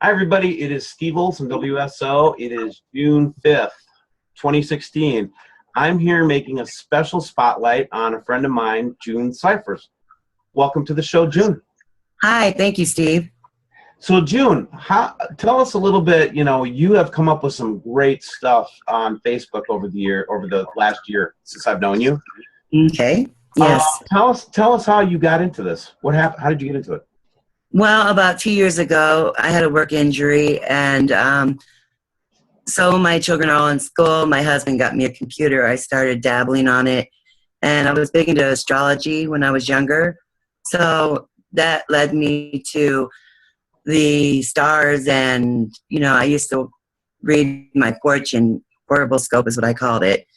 Hi, everybody. It is Steve Olson, WSO. It is June 5th, 2016. I'm here making a special spotlight on a friend of mine, June Cyphers. Welcome to the show, June. Hi, thank you, Steve. So, June, tell us a little bit. You know, you have come up with some great stuff on Facebook over the last year since I've known you. Okay. Yes. Tell us how you got into this. What happened? How did you get into it? Well, about 2 years ago, I had a work injury, and so my children are all in school. My husband got me a computer. I started dabbling on it, and I was big into astrology when I was younger. So that led me to the stars, and I used to read my fortune. Horoscope is what I called it.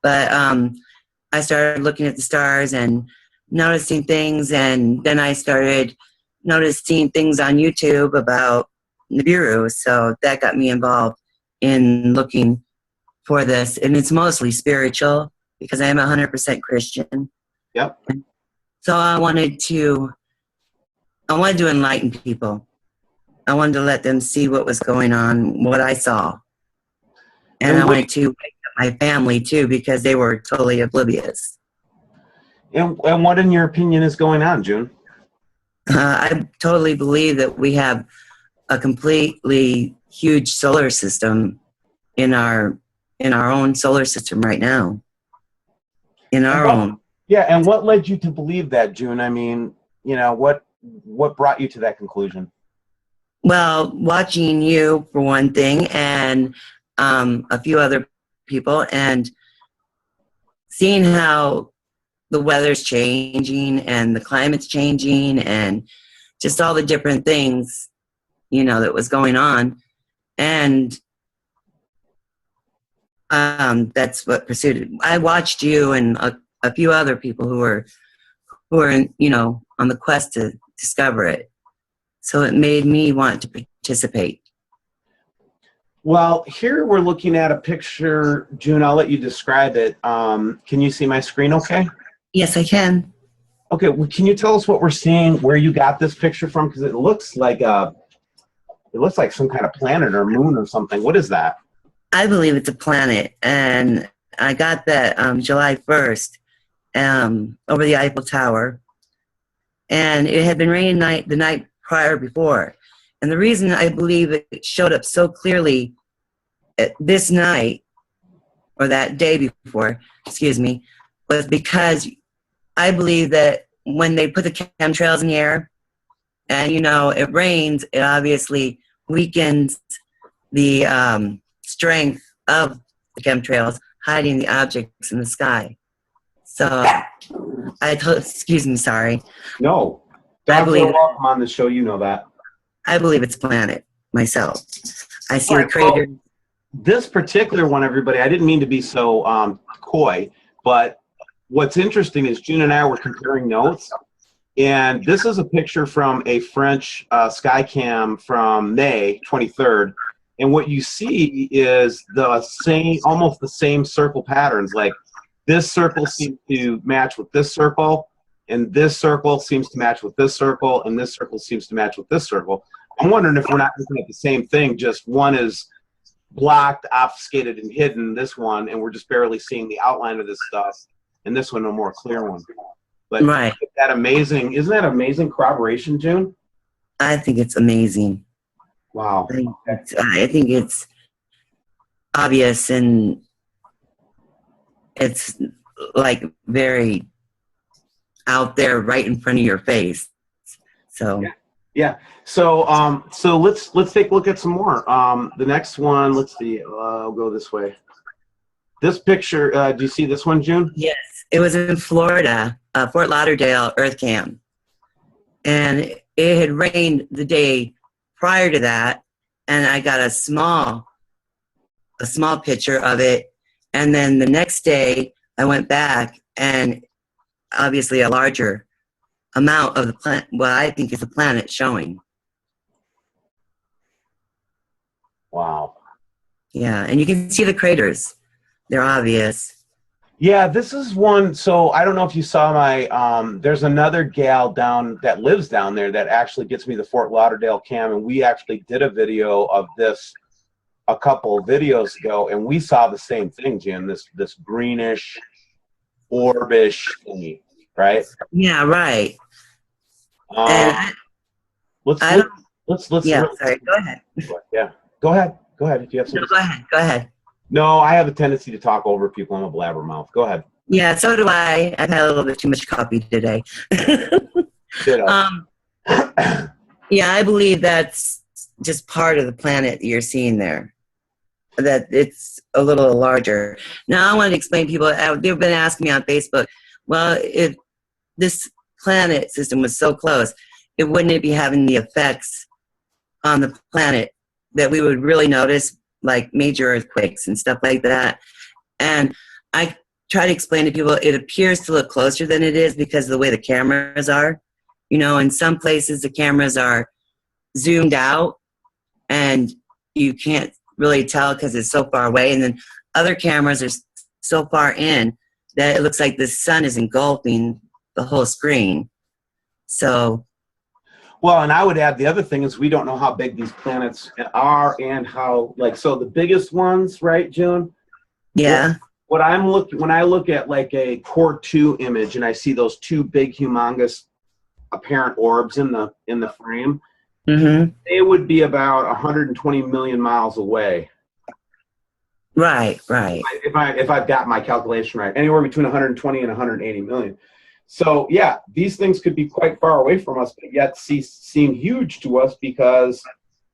But I started looking at the stars and noticing things, and then I started noticing things on YouTube about Nibiru. So that got me involved in looking for this. And it's mostly spiritual because I am 100% Christian. Yep. So I wanted to enlighten people. I wanted to let them see what was going on, what I saw. And I wanted to wake up my family too, because they were totally oblivious. And what, in your opinion, is going on, June? I totally believe that we have a completely huge solar system in our own solar system right now. Yeah, and what led you to believe that, June? I mean, what brought you to that conclusion? Well, watching you for one thing, and a few other people, and seeing how the weather's changing and the climate's changing and just all the different things, that was going on. And that's what pursued it. I watched you and a few other people who were on the quest to discover it. So it made me want to participate. Well, here we're looking at a picture. June, I'll let you describe it. Can you see my screen okay? Yes, I can. Okay, well, can you tell us what we're seeing, where you got this picture from? Because it looks like some kind of planet or moon or something. What is that? I believe it's a planet, and I got that July 1st over the Eiffel Tower, and it had been raining the night prior before. And the reason I believe it showed up so clearly this night, or that day before, was because I believe that when they put the chemtrails in the air and, it rains, it obviously weakens the strength of the chemtrails hiding the objects in the sky. So excuse me, sorry. No. Dogs are welcome on the show, you know that. I believe it's a planet myself. I see the crater. Well, this particular one, everybody, I didn't mean to be so coy, but what's interesting is June and I were comparing notes, and this is a picture from a French Skycam from May 23rd, and what you see is almost the same circle patterns. Like this circle seems to match with this circle, and this circle seems to match with this circle, and this circle seems to match with this circle. I'm wondering if we're not looking at the same thing, just one is blocked, obfuscated, and hidden, this one, and we're just barely seeing the outline of this stuff, and this one a more clear one. But right. Isn't that amazing corroboration, June? I think it's amazing. Wow. I think it's obvious, and it's like very out there right in front of your face. So yeah. So let's take a look at some more. The next one, let's see, I'll go this way. This picture, do you see this one, June? Yes, it was in Florida, Fort Lauderdale Earth Camp. And it had rained the day prior to that, and I got a small picture of it. And then the next day I went back, and obviously a larger amount of the planet, what I think is the planet showing. Wow. Yeah, and you can see the craters. They're obvious. Yeah, this is one. So I don't know if you saw my, there's another gal down that lives down there that actually gets me the Fort Lauderdale cam. And we actually did a video of this a couple of videos ago, and we saw the same thing, Jim, this greenish, orbish thingy, right? Yeah, right. And Um, let's, I let's, don't, let's, yeah, sorry, go ahead. yeah, go ahead. Go ahead if you have No, something. go ahead, go ahead. No, I have a tendency to talk over people. I'm a blabbermouth. Go ahead. Yeah, so do I. I've had a little bit too much coffee today. Ditto. Yeah, I believe that's just part of the planet you're seeing there. That it's a little larger. Now, I want to explain to people, they've been asking me on Facebook, well, if this planet system was so close, wouldn't it be having the effects on the planet that we would really notice, like major earthquakes and stuff like that? And I try to explain to people it appears to look closer than it is because of the way the cameras are. You know, in some places the cameras are zoomed out and you can't really tell because it's so far away. And then other cameras are so far in that it looks like the sun is engulfing the whole screen. So, well, and I would add the other thing is we don't know how big these planets are and how, like, so the biggest ones, right, June? yeah. What I'm looking, when I look at like a core 2 image and I see those two big humongous apparent orbs in the frame, Mm-hmm. they would be about 120 million miles away. Right, right. If I've got my calculation right, anywhere between 120 and 180 million. So yeah, these things could be quite far away from us, but yet seem huge to us because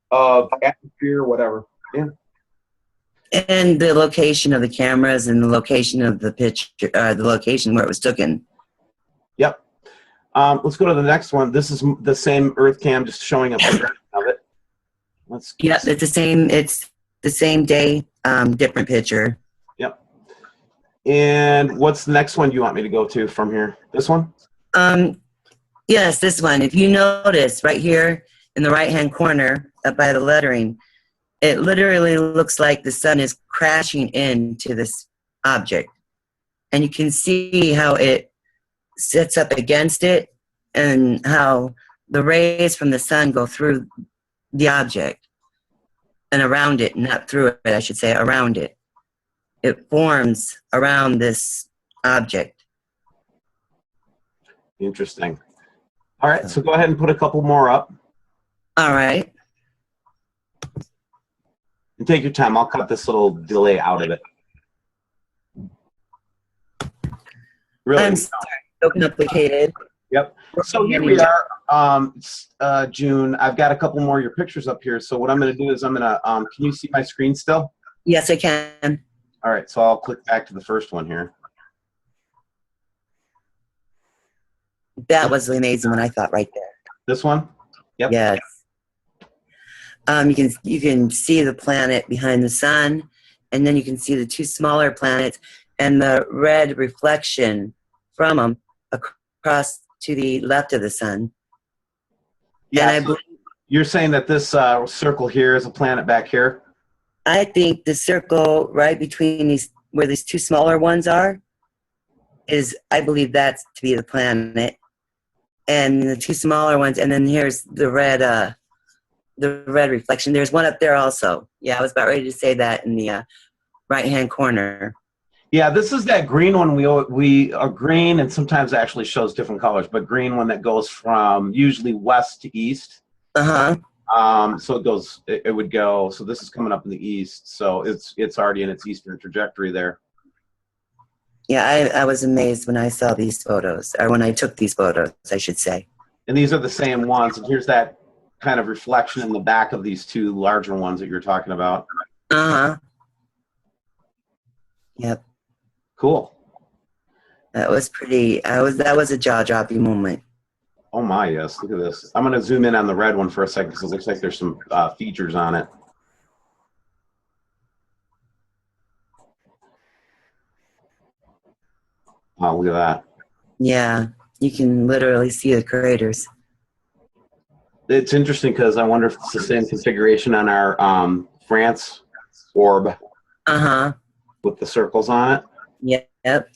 of atmosphere, whatever. Yeah. And the location of the cameras and the location of the picture, the location where it was taken. Yep. Let's go to the next one. This is the same Earth cam, just showing a progression of it. Yep, it's the same. It's the same day, different picture. Yep. And what's the next one you want me to go to from here? This one? Yes, this one. If you notice right here in the right-hand corner up by the lettering, it literally looks like the sun is crashing into this object. And you can see how it sits up against it and how the rays from the sun go through the object and around it, not through it, I should say, around it. It forms around this object. Interesting. All right, so go ahead and put a couple more up. All right. And take your time. I'll cut this little delay out of it. Really? I'm sorry, so complicated. Yep. So here we are, June. I've got a couple more of your pictures up here. So what I'm going to do is I'm going to, can you see my screen still? Yes, I can. All right, so I'll click back to the first one here. That was the amazing one, I thought, right there. This one? Yep. Yes. You can see the planet behind the sun, and then you can see the two smaller planets and the red reflection from them across to the left of the sun. Yeah. And So you're saying that this circle here is a planet back here? I think the circle right between these, where these two smaller ones are, is, I believe that's to be the planet. And the two smaller ones, and then here's the red reflection. There's one up there also. Yeah, I was about ready to say that in the right-hand corner. Yeah, this is that green one. We are green, and sometimes it actually shows different colors, but green one that goes from usually west to east. Uh-huh. So it would go, so this is coming up in the east, so it's already in its eastern trajectory there. Yeah, I was amazed when I saw these photos, or when I took these photos, I should say. And these are the same ones, and here's that kind of reflection in the back of these two larger ones that you're talking about. Uh-huh. Yep. Cool. That was pretty, that was a jaw-dropping moment. Oh my, yes, look at this. I'm gonna zoom in on the red one for a second because it looks like there's some features on it. Oh, look at that. Yeah, you can literally see the craters. It's interesting because I wonder if it's the same configuration on our France orb Uh-huh. with the circles on it. Yep.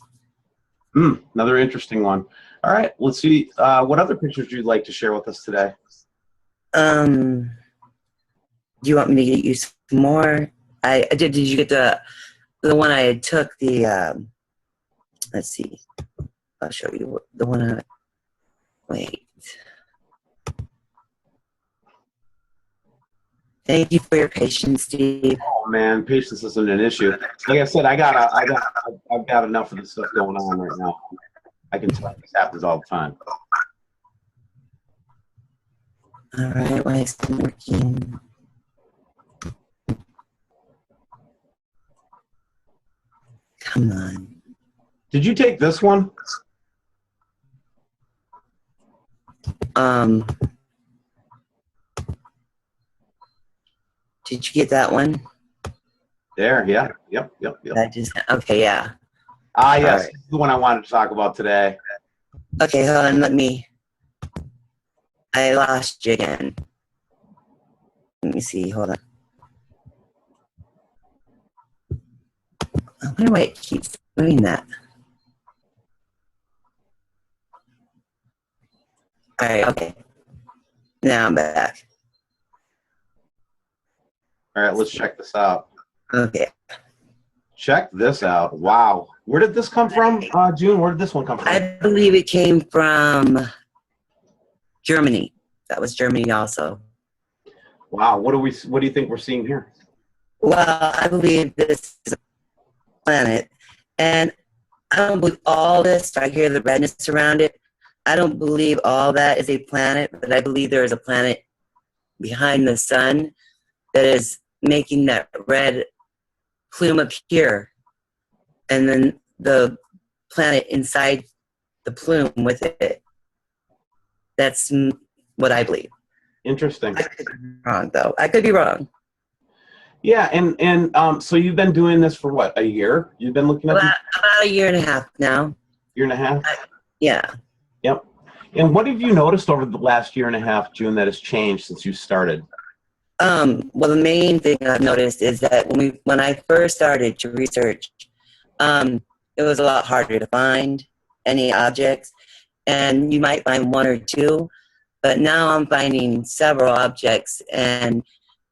Another interesting one. All right, let's see. What other pictures would you like to share with us today? Do you want me to get you some more? I did. Did you get the one I took? Let's see. I'll show you the one. Wait. Thank you for your patience, Steve. Oh man, patience isn't an issue. Like I said, I've got enough of this stuff going on right now. I can tell this happens all the time. All right, why is it working? Come on. Did you take this one? Did you get that one? There, yeah, yep. Okay, yeah. Ah, yes, right. the one I wanted to talk about today. Okay, hold on, I lost you again. Let me see, hold on. I wonder why it keeps doing that. All right, okay. Now I'm back. All right, let's check this out. Okay. Check this out. Wow. Where did this come from, June? Where did this one come from? I believe it came from Germany. That was Germany also. Wow. What do you think we're seeing here? Well, I believe this is a planet, and I don't believe all this. I hear the redness around it. I don't believe all that is a planet, but I believe there is a planet behind the sun that is making that red plume appear, and then the planet inside the plume with it. That's what I believe. Interesting. I could be wrong, though. I could be wrong. Yeah, and so you've been doing this for what, a year? You've been looking at About a year and a half now. Year and a half? Yeah. Yep. And what have you noticed over the last year and a half, June, that has changed since you started? Well, the main thing I've noticed is that when I first started to research, it was a lot harder to find any objects, and you might find one or two, but now I'm finding several objects, and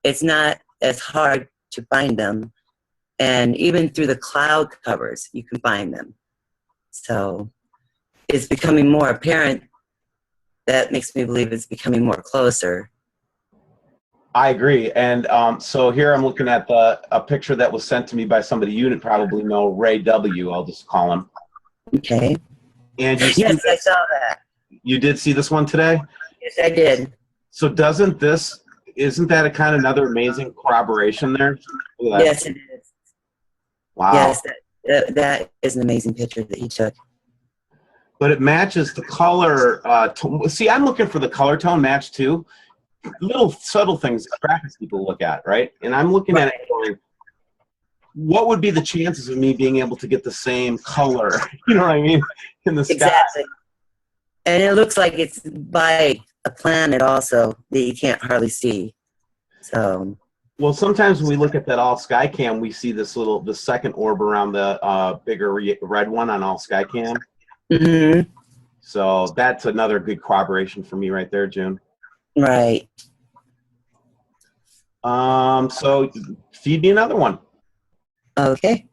it's not as hard to find them, and even through the cloud covers, you can find them. So it's becoming more apparent. That makes me believe it's becoming more closer. I agree. And so here I'm looking at a picture that was sent to me by somebody you probably know, Ray W. I'll just call him. Okay. And you yes, I saw that. You did see this one today? Yes, I did. So isn't that a kind of another amazing corroboration there? Yes, it is. Wow. Yes, that is an amazing picture that he took. But it matches the color. See, I'm looking for the color tone match too. Little subtle things that graphics people look at, right? And I'm looking at it going, what would be the chances of me being able to get the same color, you know what I mean, in the sky? Exactly. And it looks like it's by a planet also that you can't hardly see. So. Well, sometimes when we look at that all sky cam, we see the second orb around the bigger red one on all sky cam. Mm-hmm. So that's another good corroboration for me right there, June. Right. So feed me another one. Okay.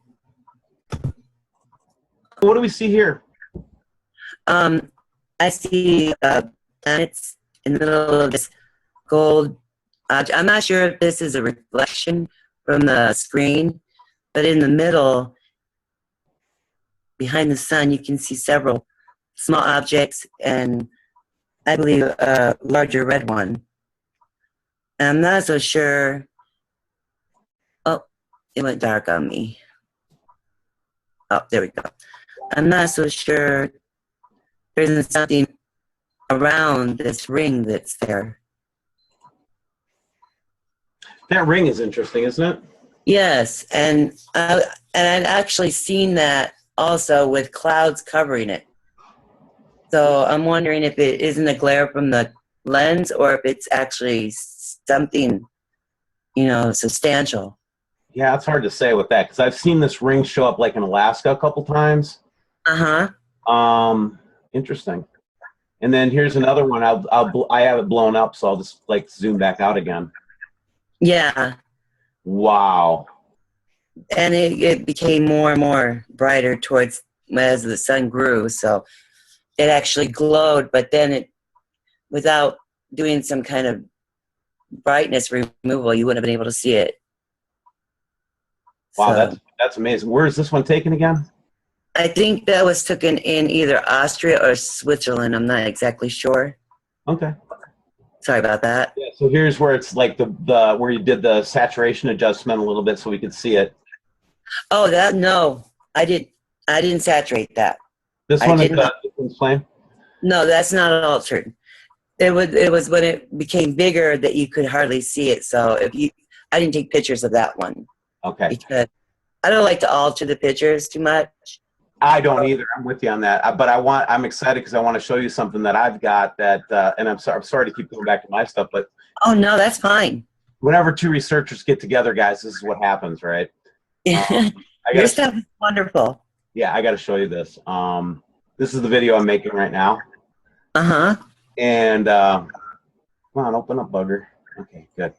What do we see here? I see planets in the middle of this gold. I'm not sure if this is a reflection from the screen, but in the middle, behind the sun, you can see several small objects and I believe a larger red one. I'm not so sure. Oh, it went dark on me. Oh, there we go. I'm not so sure there isn't something around this ring that's there. That ring is interesting, isn't it? Yes, and I've actually seen that also with clouds covering it. So I'm wondering if it isn't a glare from the lens or if it's actually something, substantial. Yeah, it's hard to say with that because I've seen this ring show up like in Alaska a couple times. Interesting. And then here's another one. I have it blown up, so I'll just like zoom back out again. Yeah. Wow. And it became more and more brighter towards as the sun grew. So it actually glowed, but then it, without doing some kind of brightness removal, you wouldn't have been able to see it. Wow, So, that's amazing. Where is this one taken again? I think that was taken in either Austria or Switzerland. I'm not exactly sure. Okay. Sorry about that. Yeah, so here's where it's like the where you did the saturation adjustment a little bit so we could see it. Oh, that no, I didn't saturate that. This one is this one's flame? No, that's not altered. It was when it became bigger that you could hardly see it. So I didn't take pictures of that one. Okay. Because I don't like to alter the pictures too much. I don't either. I'm with you on that. But I'm excited because I want to show you something that I've got that, and I'm sorry to keep going back to my stuff, but oh no, that's fine. Whenever two researchers get together, guys, this is what happens, right? Your stuff is wonderful. Yeah, I got to show you this. This is the video I'm making right now. And come on, open up, bugger. Okay, good.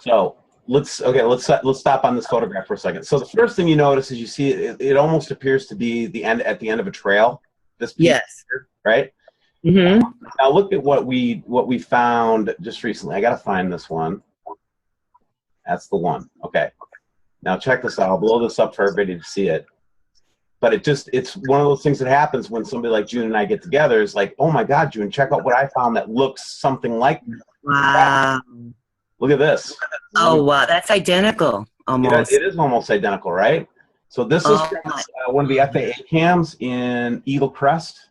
So let's stop on this photograph for a second. So the first thing you notice is you see it almost appears to be at the end of a trail. This piece here, right? Now look at what we found just recently. I got to find this one. That's the one. Okay. Now check this out. I'll blow this up for everybody to see it. But it's one of those things that happens when somebody like June and I get together. It's like, oh my God, June, check out what I found that looks something like wow. Look at this. Oh wow, that's identical almost. It is almost identical, right? So this is one of the FAA cams in Eagle Crest.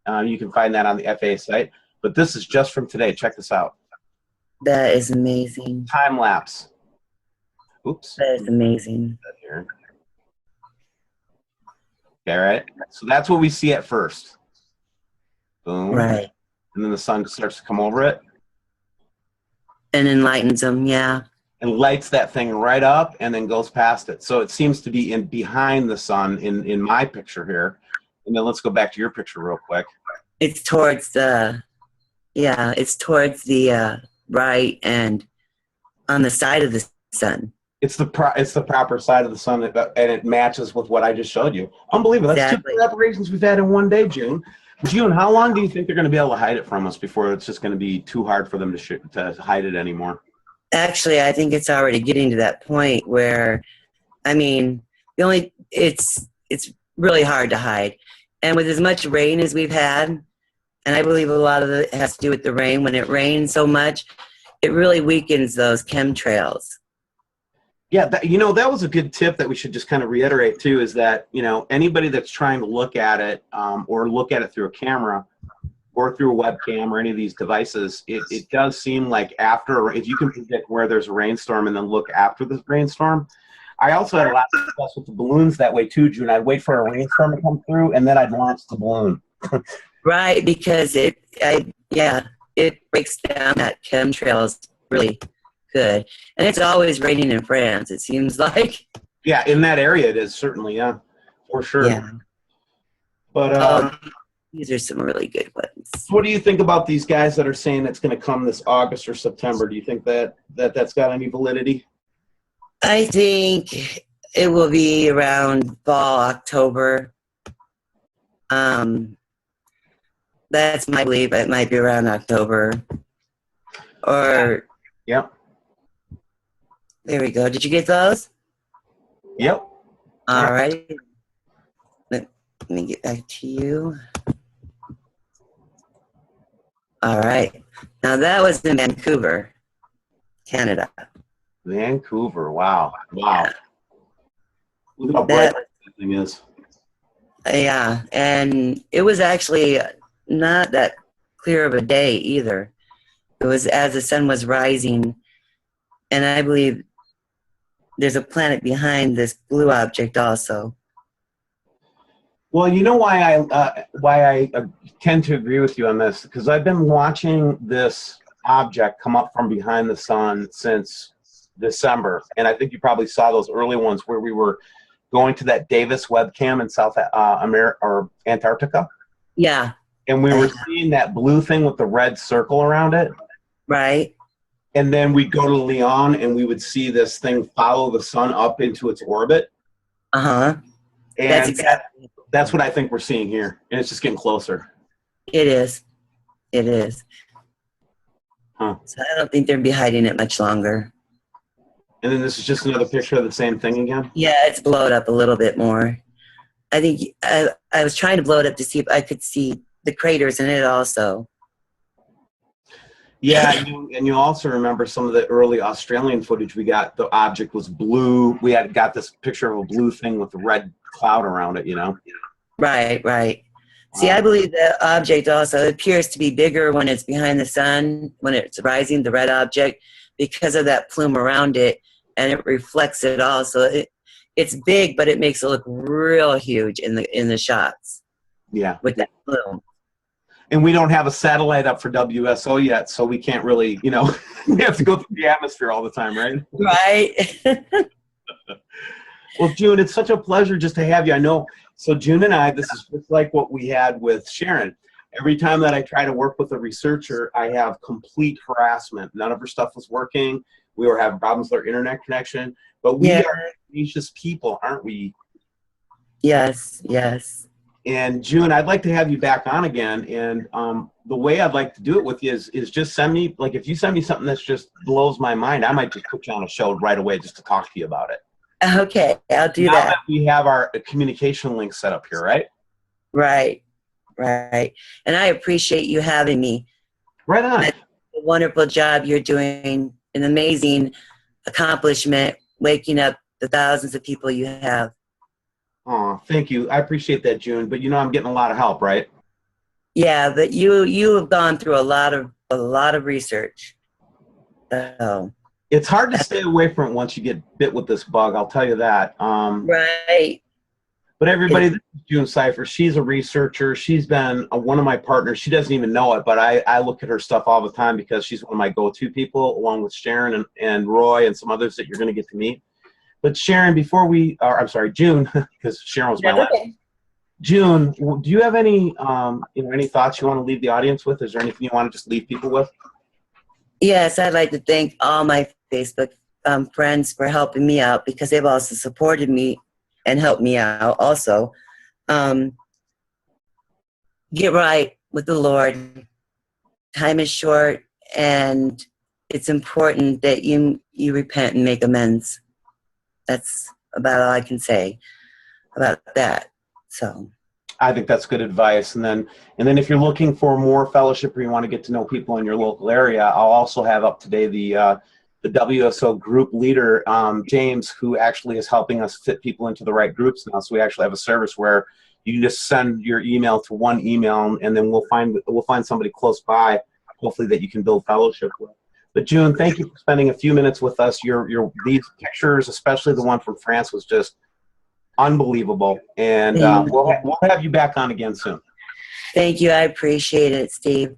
You can find that on the FAA site. But this is just from today. Check this out. That is amazing. Time lapse. Oops. That is amazing. Okay, right? So that's what we see at first. Boom. Right. And then the sun starts to come over it. And enlightens them, yeah. And lights that thing right up and then goes past it. So it seems to be behind the sun in my picture here. And then let's go back to your picture real quick. It's towards the, it's towards the right and on the side of the sun. It's the proper side of the sun, and it matches with what I just showed you. Unbelievable. That's exactly. 2 operations we've had in one day, June. June, how long do you think they're going to be able to hide it from us before it's just going to be too hard for them to hide it anymore? Actually, I think it's already getting to that point where, I mean, it's really hard to hide. And with as much rain as we've had, and I believe a lot of it has to do with the rain, when it rains so much, it really weakens those chemtrails. Yeah, that was a good tip that we should just kind of reiterate too, is that, anybody that's trying to look at it or look at it through a camera or through a webcam or any of these devices, it does seem like if you can predict where there's a rainstorm and then look after the rainstorm. I also had a lot of success with the balloons that way too, June. I'd wait for a rainstorm to come through and then I'd launch the balloon. Right, because it breaks down that chemtrails really good. And it's always raining in France, it seems like. Yeah, in that area it is, certainly, yeah, for sure. Yeah. But these are some really good ones. What do you think about these guys that are saying it's going to come this August or September? Do you think that's got any validity? I think it will be around fall, October. That's my belief. It might be around October. Or yep. There we go. Did you get those? Yep. All right. Let me get back to you. All right. Now that was in Vancouver, Canada. Vancouver. Wow. Wow. Look how bright that thing is. Yeah. And it was actually not that clear of a day either. It was as the sun was rising. And I believe there's a planet behind this blue object also. Well, you know why I tend to agree with you on this? Because I've been watching this object come up from behind the sun since December. And I think you probably saw those early ones where we were going to that Davis webcam in South America or Antarctica. Yeah. And we were seeing that blue thing with the red circle around it. Right. And then we'd go to Leon and we would see this thing follow the sun up into its orbit. Uh-huh. And that's what I think we're seeing here. And it's just getting closer. It is. It is. Huh. So I don't think they'll be hiding it much longer. And then this is just another picture of the same thing again? Yeah, it's blowed up a little bit more. I think I was trying to blow it up to see if I could see the craters in it also. Yeah, and you also remember some of the early Australian footage we got. The object was blue. We had got this picture of a blue thing with a red cloud around it, you know? Right, right. See, I believe the object also appears to be bigger when it's behind the sun, when it's rising, the red object, because of that plume around it, and it reflects it all. So it's big, but it makes it look real huge in the shots. Yeah. With that plume. And we don't have a satellite up for WSO yet, so we can't really, you know, we have to go through the atmosphere all the time, right? Right. Well, June, it's such a pleasure just to have you. I know, so June and I, this is just like what we had with Sharon. Every time that I try to work with a researcher, I have complete harassment. None of her stuff was working. We were having problems with our internet connection. But we are tenacious people, aren't we? Yes, yes. And June, I'd like to have you back on again. And the way I'd like to do it with you is just send me, like if you send me something that's just blows my mind, I might just put you on a show right away just to talk to you about it. Okay, I'll do now that. that we have our communication link set up here, right? Right, right. And I appreciate you having me. Right on. That's a wonderful job you're doing, an amazing accomplishment, waking up the thousands of people you have. Oh, thank you. I appreciate that, June. But you know, I'm getting a lot of help, right? Yeah, but you have gone through a lot of research. So It's hard to stay away from it once you get bit with this bug. I'll tell you that. right. But everybody, this is June Cyphers. She's a researcher. She's been one of my partners. She doesn't even know it, but I look at her stuff all the time because she's one of my go-to people, along with Sharon and Roy and some others that you're going to get to meet. But Sharon, I'm sorry, June, because Sharon was my last. Okay. June, do you have any any thoughts you want to leave the audience with? Is there anything you want to just leave people with? Yes, I'd like to thank all my Facebook friends for helping me out, because they've also supported me and helped me out also. Get right with the Lord. Time is short, and it's important that you repent and make amends. That's about all I can say about that. So I think that's good advice. And then if you're looking for more fellowship or you want to get to know people in your local area, I'll also have up today the WSO group leader, James, who actually is helping us fit people into the right groups now. So we actually have a service where you can just send your email to one email, and then we'll find somebody close by, hopefully, that you can build fellowship with. But June, thank you for spending a few minutes with us. These pictures, especially the one from France, was just unbelievable. And we'll have you back on again soon. Thank you. I appreciate it, Steve.